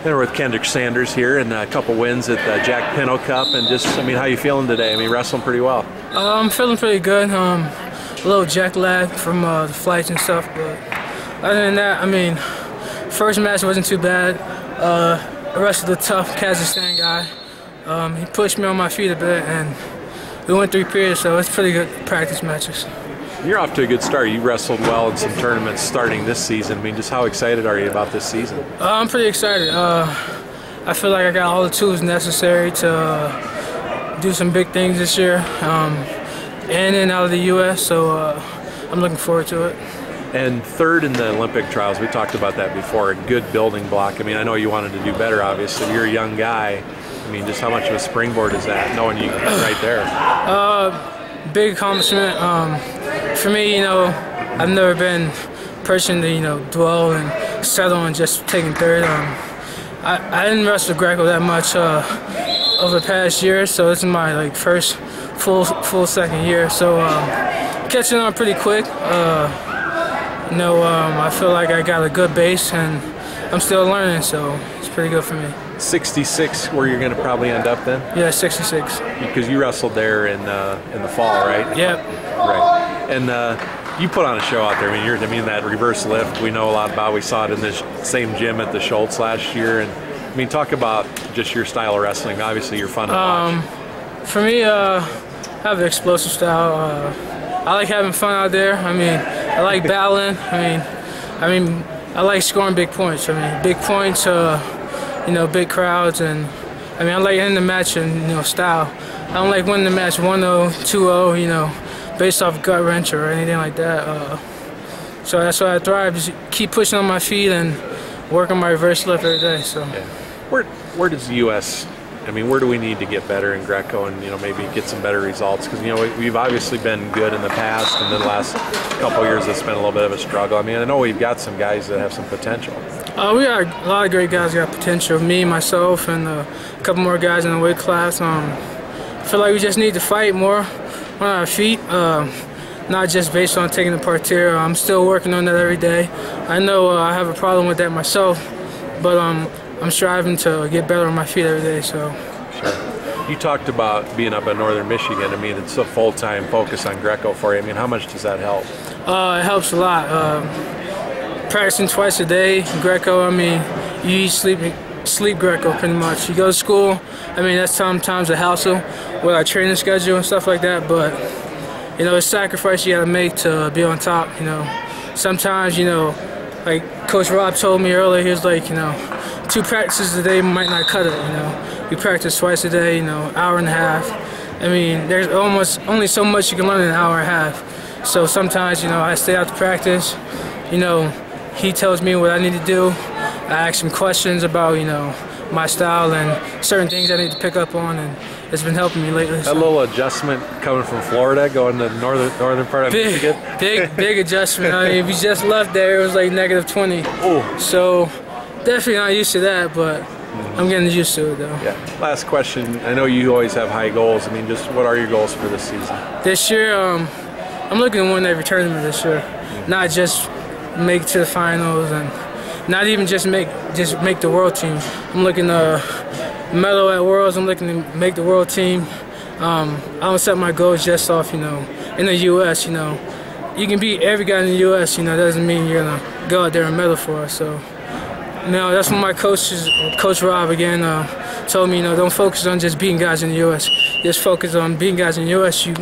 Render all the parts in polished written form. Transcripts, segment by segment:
We're with Kendrick Sanders here, and a couple wins at the Jack Pinto Cup. And just, I mean, how you feeling today? I mean, wrestling pretty well. I'm feeling pretty good. A little jet lag from the flights and stuff, but other than that, I mean, first match wasn't too bad. I wrestled a tough Kazakhstan guy. He pushed me on my feet a bit, and we went 3 periods, so it's pretty good practice matches. You're off to a good start. You wrestled well in some tournaments starting this season. I mean, just how excited are you about this season? I'm pretty excited. I feel like I got all the tools necessary to do some big things this year, in and out of the U.S., so I'm looking forward to it. And third in the Olympic trials, we talked about that before, a good building block. I mean, I know you wanted to do better, obviously. You're a young guy. I mean, just how much of a springboard is that, knowing you right there? Big accomplishment. For me, I've never been a person to, dwell and settle on just taking third. I didn't wrestle Greco that much over the past year, so this is my first full second year. So catching on pretty quick. I feel like I got a good base, and I'm still learning, so it's pretty good for me. 66, where you're going to probably end up then? Yeah, 66. Because you wrestled there in the fall, right? Yep. Right. And you put on a show out there. I mean, that reverse lift we know a lot about. We saw it in this same gym at the Schultz last year. And I mean, talk about just your style of wrestling. Obviously, you're fun to watch. For me, I have an explosive style. I like having fun out there. I mean, I like battling. I like scoring big points. Big points. Big crowds, and I like ending the match in style. I don't like winning the match 1-0, 2-0, based off gut wrench or anything like that. So that's why I thrive. Just keep pushing on my feet and work on my reverse lift every day. So, yeah. Where does the U.S. where do we need to get better in Greco and maybe get some better results? Because we've obviously been good in the past, and then the last couple of years it's been a little bit of a struggle. I know we've got some guys that have some potential. We got a lot of great guys that got potential. Me, myself, and a couple more guys in the weight class. I feel like we just need to fight more on our feet, not just based on taking the parterre. I'm still working on that every day. I know I have a problem with that myself, but I'm striving to get better on my feet every day. So. Sure. You talked about being up in northern Michigan. It's a full-time focus on Greco for you. How much does that help? It helps a lot. Practicing twice a day, Greco, you eat, sleep Greco pretty much. You go to school, that's sometimes a hassle with our training schedule and stuff like that, but, it's a sacrifice you gotta make to be on top, Sometimes, like Coach Rob told me earlier, he was like, 2 practices a day might not cut it, You practice twice a day, hour and a half. There's almost only so much you can learn in an hour and a half. So sometimes, I stay out to practice, he tells me what I need to do. I ask him questions about, my style and certain things I need to pick up on, and it's been helping me lately. So. A little adjustment coming from Florida, going to the northern part of Michigan? Big adjustment. We just left there, it was like -20. Oh. So definitely not used to that, but I'm getting used to it though. Yeah. Last question. I know you always have high goals. Just what are your goals for this season? This year, I'm looking to win every tournament this year. Not just make it to the finals, and not even just make the world team. I'm looking to medal at Worlds. I'm looking to make the world team. I don't set my goals just off, in the U.S. You can beat every guy in the U.S. Doesn't mean you're gonna go out there and medal for us. So, that's what my Coach Rob again told me. Don't focus on just beating guys in the U.S. Just focus on beating guys in the U.S. You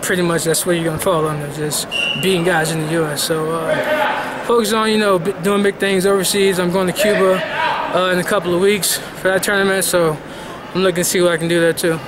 pretty much, that's what you're gonna fall under, just beating guys in the U.S. So focus on doing big things overseas. I'm going to Cuba in a couple of weeks for that tournament, so I'm looking to see what I can do there too.